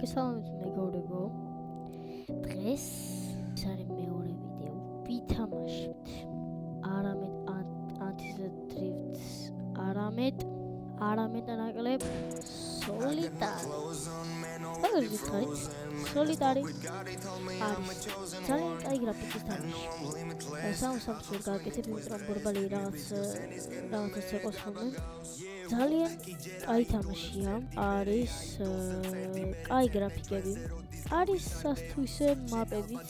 მოგესალმებით მეგობრებო. დღეს ეს არის მეორე ვიდეო. ვითამაშებთ არამედ Anti-Drift, არამედ ნაკლებ Solitaire. Solitaire არის ძალიან კაი გრაფიკის თამაში. სამს ვერ გააკეთებ, იმიტომ რომ ბორბალი რაღაცას ეკოს ხოლმე. ძალიან კაი თამაშია, არის კაი გრაფიკები, არის ასთვისე მაპებიც,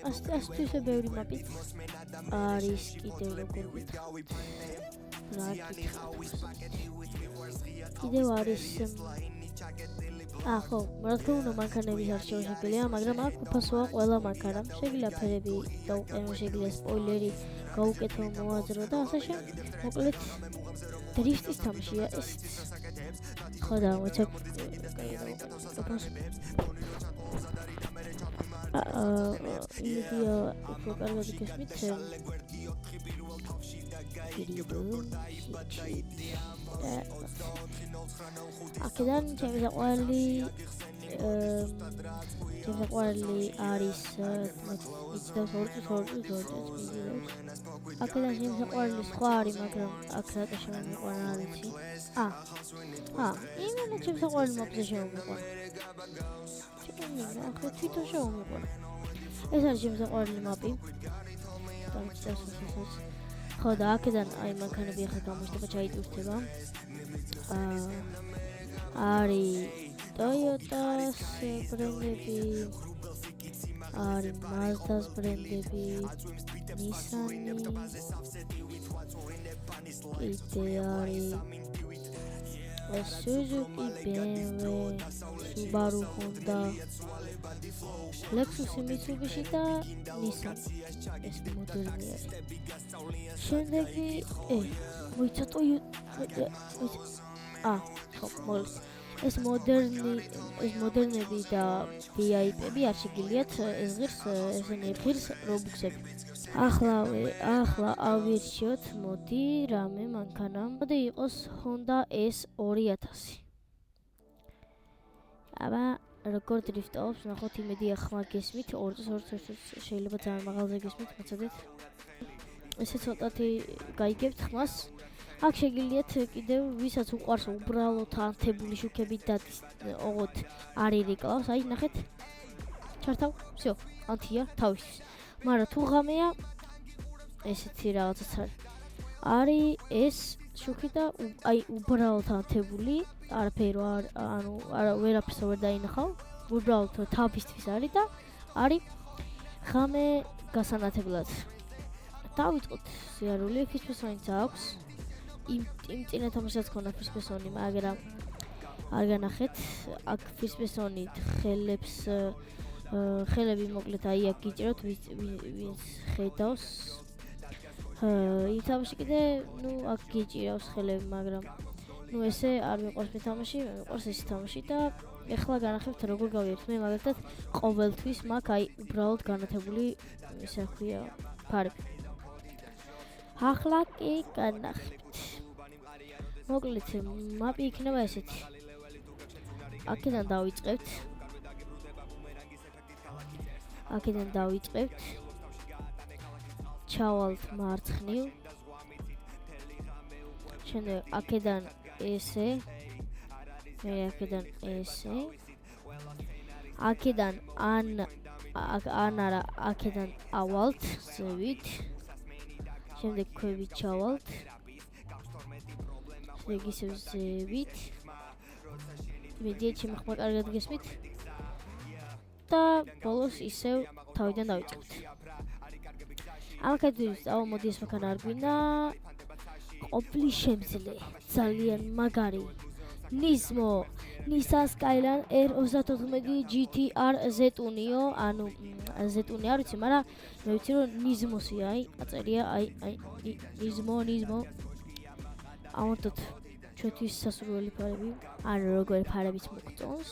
ასთვისე ბევრი მაპიც, არის კიდევ როგორ გითხრათ, რა გითხრათ, კიდევ არის ხო, რა თქმა უნდა მანქანების არჩევა შეგიძლია, მაგრამ აქ უფასოა ყველა მანქანა, შეგიძლია ფერები გაუყენო, შეგიძლია სპოილერი გაუკეთო, მოაძრო და ასე შემდეგ. მოკლედ დრიფტის თამაშია ეს. ხო და მოიცებ იმედია უფრო კარგად გესმით. აქედან ჩემი საყვარელი არის აქედან ჩემი საყვარელი სხვა არის, მაგრამ აქ რატო შემომიყვანა არ ვიცი. იმენა ჩემი საყვარელი მაპზე შემომიყვანა. ახლა თვითონ შემომიყვანა. ეს არის ჩემი საყვარელი მაპი. ხო და აქედან აი მანქანები ახლა გამოჩნდება, ჩაიტვირთება. არის Toyota's ბრენდები, არის Mazda's ბრენდები, Nissan-ი, კიდე არის Suzuki, BMW, Subaru, Honda, Lexus, Mitsubishi და Nissan. ეს მოდერნი არის. შემდეგი მოიცა ეს მოდერნები და VIP-ები არ შეგიძლიათ ეს ესენი ღირს რობუქსები. ახლა ავირჩიოთ, მოდი რამე მანქანა. მოდი იყოს Honda S2000. აბა როგორ დრიფტობს, ნახოთ, იმედია ხმა გესმით, 2-2 შეიძლება ძალიან მაღალზე გესმით, მოწოდეთ. ესე ცოტათი გაიგებთ ხმას. აქ შეგიძლიათ კიდევ ვისაც უყვარს უბრალოდ ანთებული შუქებით დადის, ოღონდ არ ირიკლავს, აი ნახეთ. ჩართავ, всё, ანთია თავისთვის. მაგრამ თუ ღამეა, ესეთი რაღაცაც არის ეს შუქი და აი უბრალოდ ანთებული, არაფერი არა ვერაფერს ვერ დაინახავ, უბრალოდ თავისთვის არის და არის ღამე გასანათებლად. დავიწყოთ სიარული, ფისფესონიც აქვს. იმ წინა თამაშსაც ქონა ფისფესონი, მაგრამ არ განახეთ. აქ ფისფესონი ხელები მოკლედ აი აქ გიჭიროთ, ვინც ხედავს. იმ თამაში კიდე, აქ გიჭირავს ხელები, მაგრამ ესე არ მიყვარს მე თამაში, მე მიყვარს ეს თამაში და ეხლა განახებთ როგორ გავიარეთ. მე მაგალითად ყოველთვის მაქვს აი უბრალოდ განათებული, ისე ქვია, ფარები. ახლა კი განახებთ. მოკლედ მაპი იქნება ესეთი. აქედან დავიწყებთ. ჩავალთ მარცხნივ. შემდეგ აქედან ესე. აქედან აქედან ავალთ ზევით. შემდეგ ქვევით ჩავალთ. შემდეგ ისევ ზევით. იმედია ჩემი ხმა კარგად გესმით. და ბოლოს ისევ თავიდან დავიწყებთ. ამქადებს მოდი ეს მანქანა არ გვინდა. ყოფილი შემძლე, ძალიან მაგარი. Nissan Skyline R34 GT-R Z-io, ანუ Z-ი არ ვიცი, მაგრამ მე ვიცი რომ Nismo-ია, აი, აწერია, აი, Nismo. ამოთოთ ჩვენთვის სასურველი ფარები, ან როგორი ფარებიც მოგწონს.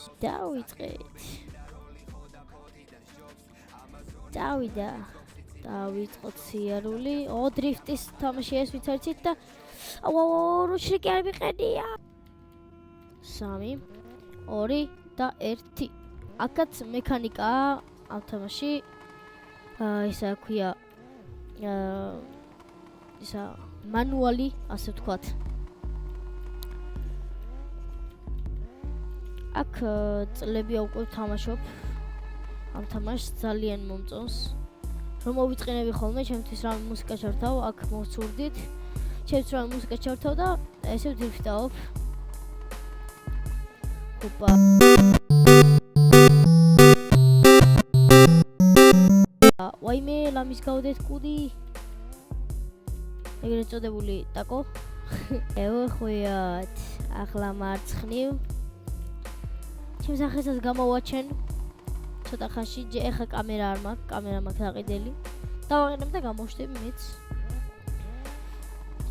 დავიწყოთ სიარული. დრიფტის თამაში ეს ვიცარცით და როჩი კი არ მიყედია. 3, 2 და 1. აქაც მექანიკაა ამ თამაში. ისა ქვია ისა მანუალი, ასე ვთქვათ. აქ წლებია უკვე ვთამაშობ ამ თამაშს, ძალიან მომწონს. რომ მოვიწყინები ხოლმე, ჩემთვის რამე მუსიკა ჩავრთავ, აქ მოვცურდით. ჩემთვის რამე მუსიკა ჩავრთავ და ესე ვდრიფტავებ. Opa. ვაიმე, ლამის გავდეთ კუდი. ეგრეთ წოდებული ტაკო. ევხვიოთ, ახლა მარცხნივ. ჩემს ახალსაც გამოვაჩენ. ცოტა ხანში, ეხა კამერა არ მაქვს, კამერა მაქვს დაყიდელი. დავაყენებ და გამოვშტები მეც.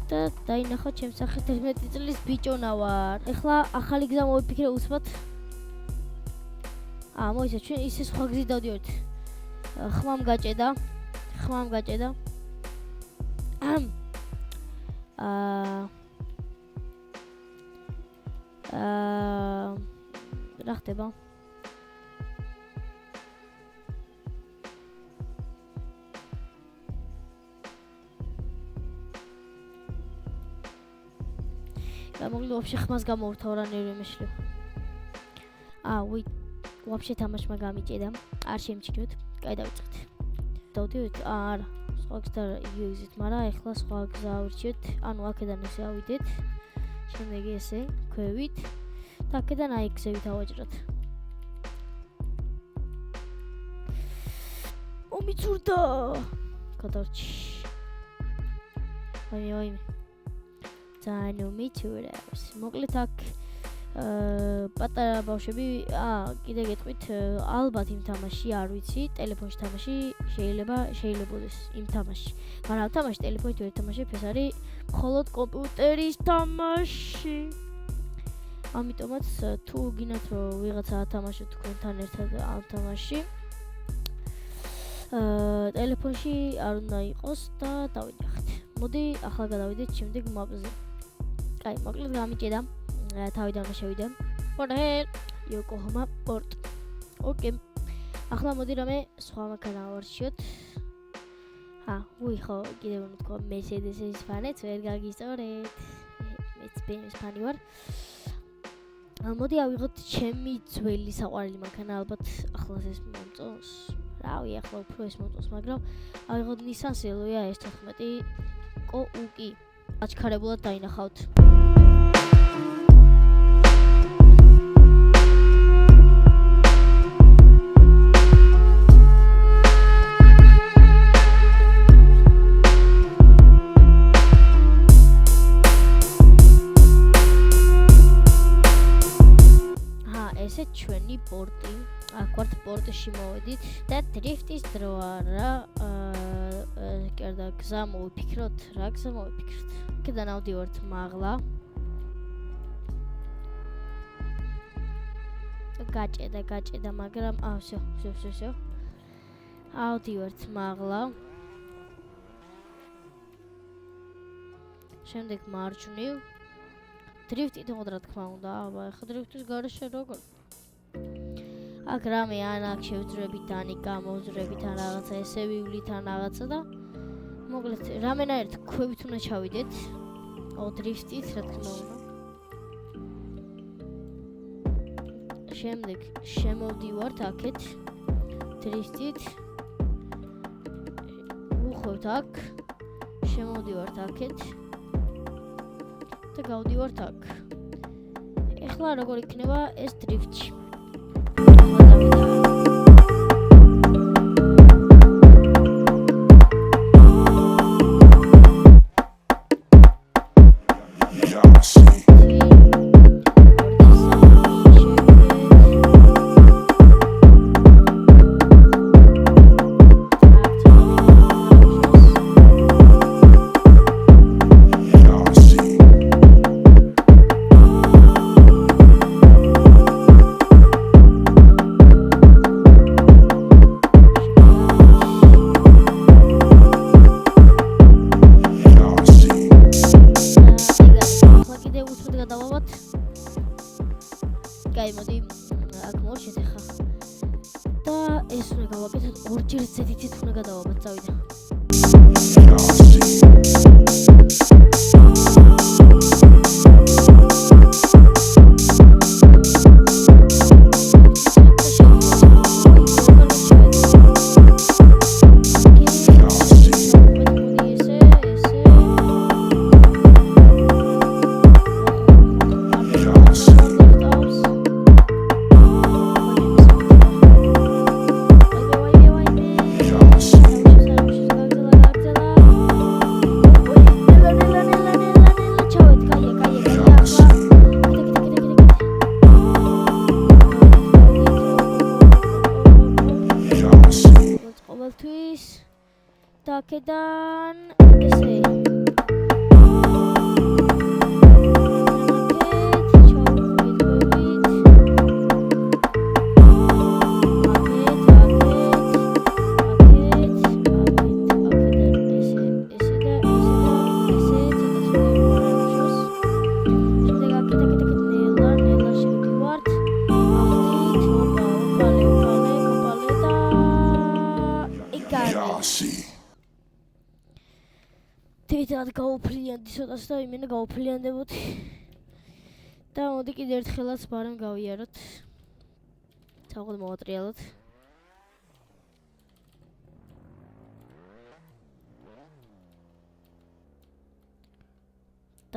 და დაინახო ჩემს სახით 11 წლის ბიჭონა ვარ. ეხლა ახალი გზა მოვიფიქრე უსმოთ. მოიცა ჩვენ ისე სხვა გზით დავდივართ. ხმამ გაჭედა. რა ხდება? გამოგვი вообще ხმას გამოვთავ რა ნერვი მეშლი. вообще თამაშმა გამიჭედა. არ შემჩნევთ. კაი დავიწყეთ. დავდივით? არა. სხვა გზა იუზით, მაგრამ ეხლა სხვა გზა ვირჩევთ. ანუ აქედან ესე ავიდეთ. შემდეგ ესე ქვევით. და აქედან აი გზებით ავაჭროთ. მომიცურდა. გადარჩი. ვაიმე. ძალიან მიცურავს. მოკლედ აქ პატარა ბავშვები, კიდე გეტყვით, ალბათ იმ თამაში არ ვიცი, ტელეფონში თამაში შეიძლებაოდეს იმ თამაში. მაგრამ ამ თამაში ტელეფონით ვერ თამაშებ, ეს არის მხოლოდ კომპიუტერის თამაში. ამიტომაც თუ გინდათ რომ ვიღაცა ათამაშოთ თქვენთან ერთად ამ თამაში, ტელეფონში არ უნდა იყოს და დავინახეთ. მოდი ახლა გადავიდეთ შემდეგ მაპზე. კაი, მოკლედ გამიჭედა. თავიდან შევიდე. პორტ იოკოჰამა პორტ. ოკეი. ახლა მოდი რამე სხვა მანქანა ვარჩიოთ. ხო, კიდევ უნდა თქვა Mercedes-ის ფანიც ვერ გაგისწორეთ. მეც BMW-ის ფანი ვარ. მოდი ავიღოთ ჩემი ძველი საყვარელი მანქანა, ალბათ ახლა ეს მომწონს. რავი, ახლა უფრო ეს მომწონს, მაგრამ ავიღოთ Nissan Silvia S14 კოუკი. აჩქარებულად დაინახავთ. ესე ჩვენი პორტი. აქ ვართ პორტში მოვედით და დრიფტის დროა რა. კერდა გზა მოვიფიქროთ, რა გზა მოვიფიქროთ. აქედან ავდივართ მაღლა. გაჭედა, მაგრამ всё. ავდივართ მაღლა. შემდეგ მარჯვნივ. დრიფტი თქო რა თქმა უნდა, ეხა დრიფტის გარეშე როგორ? აქ რამე აქ შევძრებით, ანი გამოვძრებით, ან რაღაცა ესე ვივლით, ან რაღაცა და მოკლედ რამენაირად ქვევით უნდა ჩავიდეთ. დრიფტით რა თქმა უნდა. შემდეგ შემოვდივართ აქეთ დრიფტით. უხვევთ აქ. შემოვდივართ აქეთ. და გავდივართ აქ. ეხლა როგორ იქნება ეს დრიფტში? კაი, მოდი აქ მოვშეთ ახლა. ეს უნდა გავაკეთოთ ორჯერ ზედითით უნდა გადავაბათ წავიდა და აქედან ესე თვითად გავუფრიანდი ცოტას და იმენა გავუფრიანდებოდი და მოდი კიდე ერთხელაც ბარემ გავიაროთ თავად მოვატრიალოთ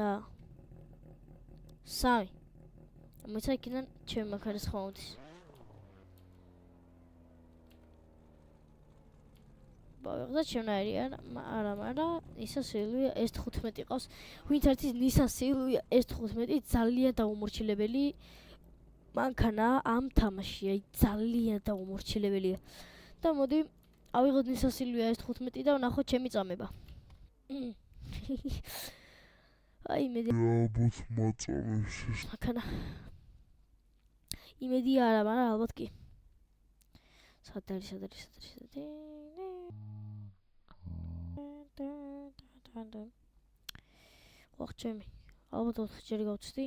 და 3 მოიცა იქიდან ჩემი მაქარის ხომდის ვიღდა ჩემნაირი არა მაგრამ ისა სილვია S15 ყავს ვინც არის ნისა სილვია S15 ძალიან დაუმორჩილებელი მანქანა ამ თამაში აი ძალიან დაუმორჩილებელია და მოდი ავიღოთ ნისა სილვია S15 და ვნახოთ ჩემი წამება აი იმედი ალბათ მოწამებს მანქანა იმედი არა მაგრამ ალბათ კი სად არის ვახჩემი ალბათ 4 ჯერ გავწვდი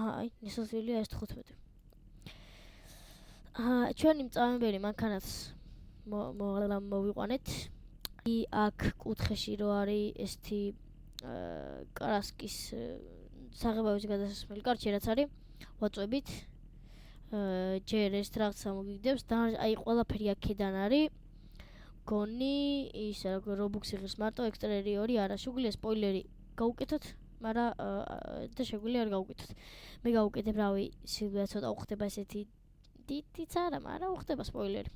აი ნისასილია S15 ჩვენი მწამებელი მანქანაც მოვიყვანეთ აქ კუთხეში რო არის ესეთი კარასკის საღებავის გადასასმელი კარჩი რაც არის ვაწვევით ჯერ ეს რაღაცა მოგიგდებს და აი ყველაფერი აქედან არის გონი ისა რობუქსი ღირს მარტო ექსტერიერი არა შეგვიძლია სპოილერი გავუკეთოთ მაგრამ და შეგვიძლია არ გავუკეთოთ მე გავუკეთებ რავი სილვია ცოტა უხდება ესეთი დიდიც არა მაგრამ უხდება სპოილერი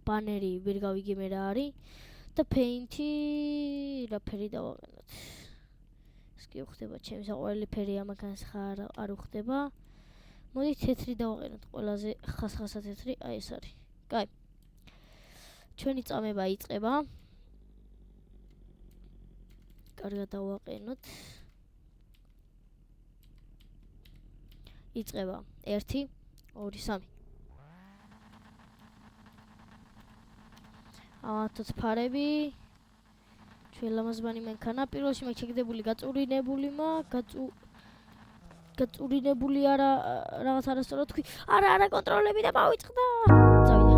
ბანერი ვერ გავიგე მე რა არის და პეინტი რა ფერი დავაყენოთ ეს კი უხდება ჩემი საყვარელი ფერი ამაგანს ხარ არ უხდება მოდი თეთრი დავაყენოთ ყველაზე ხასხასა თეთრი აი ეს არის კაი ჩვენი წამება იწყება კარგად დავაყენოთ იწყება 1 2 3 ავათოთ ფარები ჩვენლამაზბანი მანქანა პირველში მაქვს შეგდებული გაწურინებული გაწურინებული არა რაღაც არასწორად თქვი არა კონტროლები და მოვიწყდა წავიდა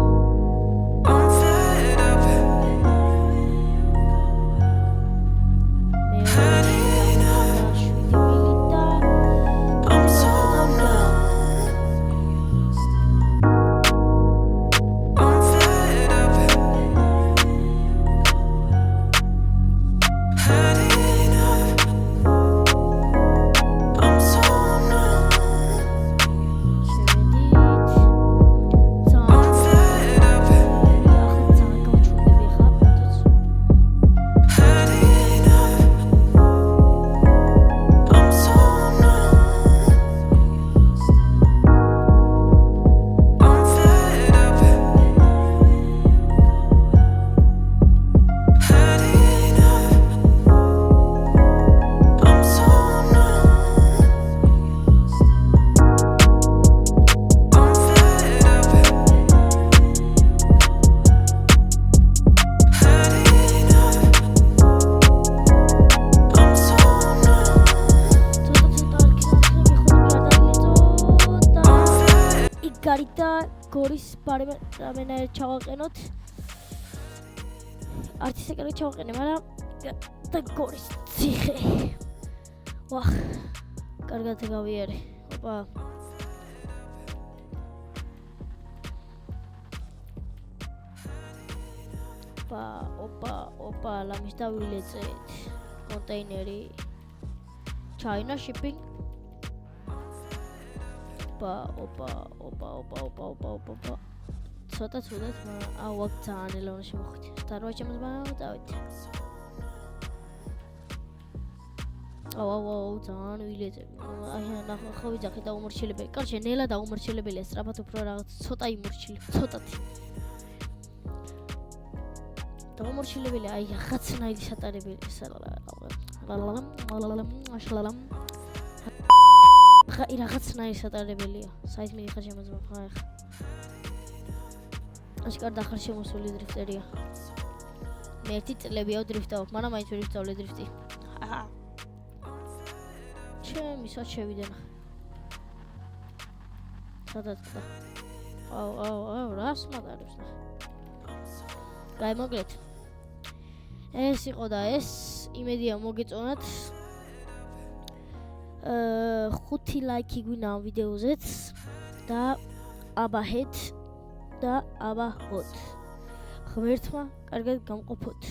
გარით და გორის ბარემ რამენაირად ჩავაყენოთ. არც ისე კარგი ჩავაყენე, მაგრამ და გორის ციხე. ვახ, კარგად გავიარე. ოპა. ოპა, ლამის დავილეწეთ. კონტეინერი. China shipping. ოპა. ცოტა ცუდად, მაგრამ აქ ძალიან ელონა შემოხვით. დარვა შემოძბანა დავით. ძალიან ვილეწები. აი ნახო ხო ვიძახი დაუმორჩილებელი. კარჩე ნელა დაუმორჩილებელია, სწრაფად უფრო რაღაც ცოტა იმორჩილებ, ცოტათი. დაუმორჩილებელია, აი რაღაცნაირი სატარებელი რაღაცნაირი სატარებელია. საით მიდიხარ შემოძბა ხა ახლა. აშკარ დახარ შემოსული დრიფტერია. მე ერთი წლებია დრიფტავ, მაგრამ მაინც ვერ ვსწავლე დრიფტი. ჩემი სად შევიდენა. სადაც და. რას მაგარებს ნახე. გაიმოგლეთ. ეს იყო და ეს იმედია მოგეწონათ. 5 ლაიქი გვინდა ამ ვიდეოზეც და აბაჰეთ და აბაჰოთ. ღმერთმა კარგად გამყოფოთ.